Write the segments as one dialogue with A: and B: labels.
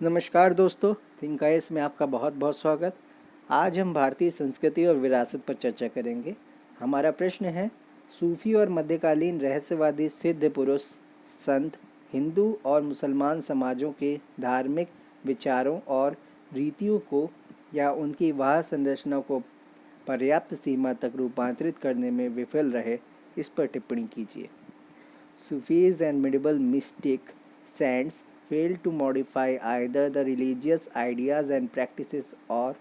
A: नमस्कार दोस्तों, think ice में आपका बहुत बहुत स्वागत। आज हम भारतीय संस्कृति और विरासत पर चर्चा करेंगे। हमारा प्रश्न है, सूफी और मध्यकालीन रहस्यवादी सिद्ध पुरुष संत हिंदू और मुसलमान समाजों के धार्मिक विचारों और रीतियों को या उनकी वाह संरचना को पर्याप्त सीमा तक रूपांतरित करने में विफल रहे, इस पर टिप्पणी कीजिए। Sufis and medieval mystic saints failed to modify either the religious ideas and practices or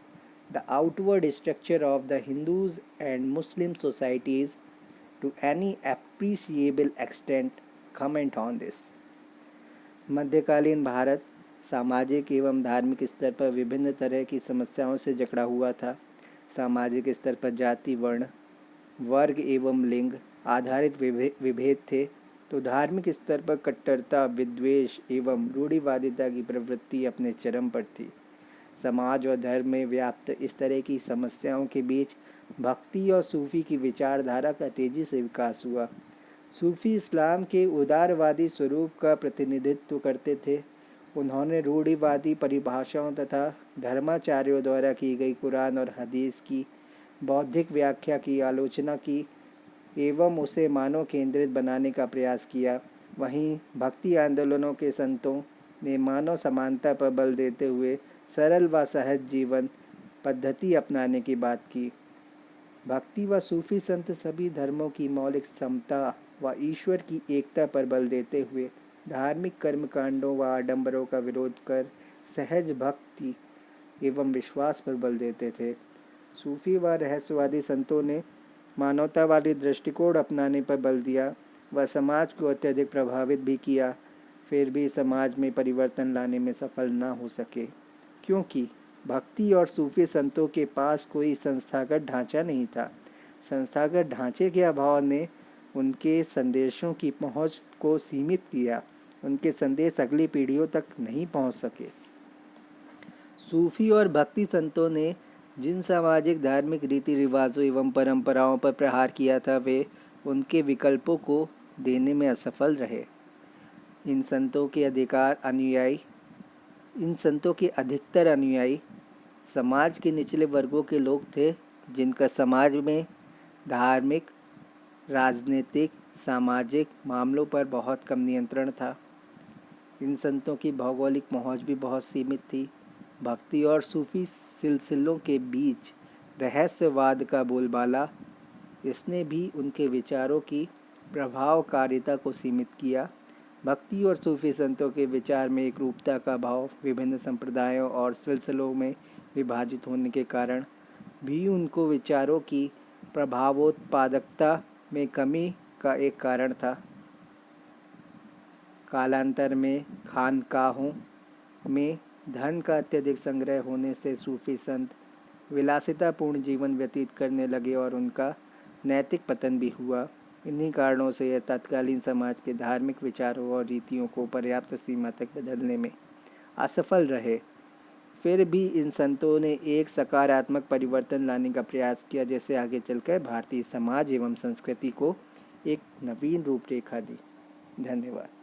A: the outward structure of the Hindus and Muslim societies to any appreciable extent. Comment on this. मध्यकालीन भारत सामाजिक एवं धार्मिक स्तर पर विभिन्न तरह की समस्याओं से जकड़ा हुआ था। सामाजिक स्तर पर जाति, वर्ण, वर्ग एवं लिंग आधारित विभेद थे, तो धार्मिक स्तर पर कट्टरता, विद्वेष एवं रूढ़िवादिता की प्रवृत्ति अपने चरम पर थी। समाज और धर्म में व्याप्त इस तरह की समस्याओं के बीच भक्ति और सूफी की विचारधारा का तेजी से विकास हुआ। सूफी इस्लाम के उदारवादी स्वरूप का प्रतिनिधित्व करते थे। उन्होंने रूढ़िवादी परिभाषाओं तथा धर्माचार्यों द्वारा की गई कुरान और हदीस की बौद्धिक व्याख्या की आलोचना की एवं उसे मानव केंद्रित बनाने का प्रयास किया। वहीं भक्ति आंदोलनों के संतों ने मानव समानता पर बल देते हुए सरल व सहज जीवन पद्धति अपनाने की बात की। भक्ति व सूफी संत सभी धर्मों की मौलिक समता व ईश्वर की एकता पर बल देते हुए धार्मिक कर्मकांडों व आडंबरों का विरोध कर सहज भक्ति एवं विश्वास पर बल देते थे। सूफी व रहस्यवादी संतों ने मानवतावादी दृष्टिकोण अपनाने पर बल दिया व समाज को अत्यधिक प्रभावित भी किया, फिर भी समाज में परिवर्तन लाने में सफल न हो सके, क्योंकि भक्ति और सूफी संतों के पास कोई संस्थागत ढांचा नहीं था। संस्थागत ढांचे के अभाव ने उनके संदेशों की पहुंच को सीमित किया। उनके संदेश अगली पीढ़ियों तक नहीं पहुंच सके। सूफी और भक्ति संतों ने जिन सामाजिक धार्मिक रीति रिवाजों एवं परंपराओं पर प्रहार किया था, वे उनके विकल्पों को देने में असफल रहे। इन संतों के अधिकतर अनुयायी समाज के निचले वर्गों के लोग थे, जिनका समाज में धार्मिक, राजनीतिक, सामाजिक मामलों पर बहुत कम नियंत्रण था। इन संतों की भौगोलिक पहुंच भी बहुत सीमित थी। भक्ति और सूफी सिलसिलों के बीच रहस्यवाद का बोलबाला, इसने भी उनके विचारों की प्रभावकारिता को सीमित किया। भक्ति और सूफी संतों के विचार में एक रूपता का भाव विभिन्न संप्रदायों और सिलसिलों में विभाजित होने के कारण भी उनको विचारों की प्रभावोत्पादकता में कमी का एक कारण था। कालांतर में खानकाहों में धन का अत्यधिक संग्रह होने से सूफी संत विलासितापूर्ण जीवन व्यतीत करने लगे और उनका नैतिक पतन भी हुआ। इन्हीं कारणों से यह तत्कालीन समाज के धार्मिक विचारों और रीतियों को पर्याप्त सीमा तक बदलने में असफल रहे। फिर भी इन संतों ने एक सकारात्मक परिवर्तन लाने का प्रयास किया, जैसे आगे चलकर भारतीय समाज एवं संस्कृति को एक नवीन रूपरेखा दी। धन्यवाद।